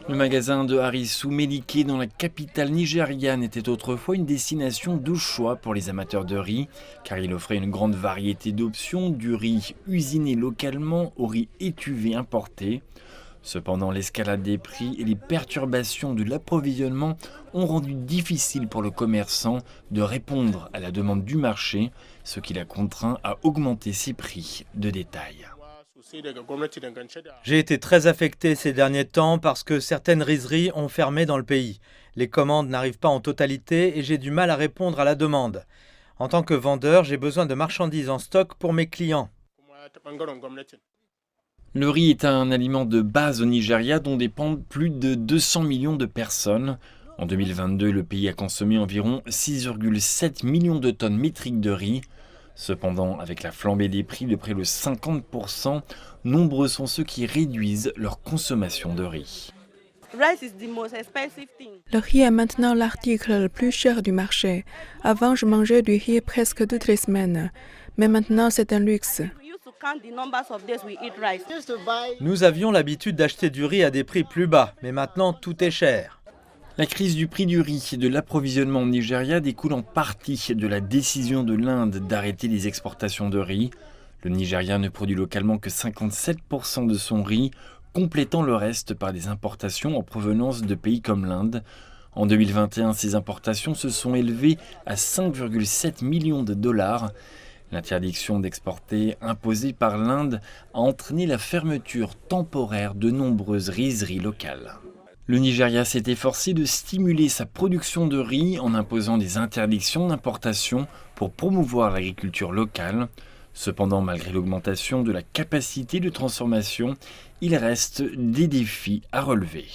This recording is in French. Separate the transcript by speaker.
Speaker 1: Le magasin de Harisu Melike dans la capitale nigériane était autrefois une destination de choix pour les amateurs de riz, car il offrait une grande variété d'options, du riz usiné localement au riz étuvé importé. Cependant, l'escalade des prix et les perturbations de l'approvisionnement ont rendu difficile pour le commerçant de répondre à la demande du marché, ce qui l'a contraint à augmenter ses prix de détail.
Speaker 2: J'ai été très affecté ces derniers temps parce que certaines rizeries ont fermé dans le pays. Les commandes n'arrivent pas en totalité et j'ai du mal à répondre à la demande. En tant que vendeur, j'ai besoin de marchandises en stock pour mes clients.
Speaker 1: Le riz est un aliment de base au Nigeria dont dépendent plus de 200 millions de personnes. En 2022, le pays a consommé environ 6,7 millions de tonnes métriques de riz. Cependant, avec la flambée des prix de près de 50%, nombreux sont ceux qui réduisent leur consommation de riz.
Speaker 3: Le riz est maintenant l'article le plus cher du marché. Avant, je mangeais du riz presque toutes les semaines, mais maintenant c'est un luxe.
Speaker 2: Nous avions l'habitude d'acheter du riz à des prix plus bas, mais maintenant tout est cher.
Speaker 1: La crise du prix du riz et de l'approvisionnement au Nigeria découle en partie de la décision de l'Inde d'arrêter les exportations de riz. Le Nigeria ne produit localement que 57% de son riz, complétant le reste par des importations en provenance de pays comme l'Inde. En 2021, ces importations se sont élevées à 5,7 millions de dollars. L'interdiction d'exporter imposée par l'Inde a entraîné la fermeture temporaire de nombreuses rizeries locales. Le Nigeria s'est efforcé de stimuler sa production de riz en imposant des interdictions d'importation pour promouvoir l'agriculture locale. Cependant, malgré l'augmentation de la capacité de transformation, il reste des défis à relever.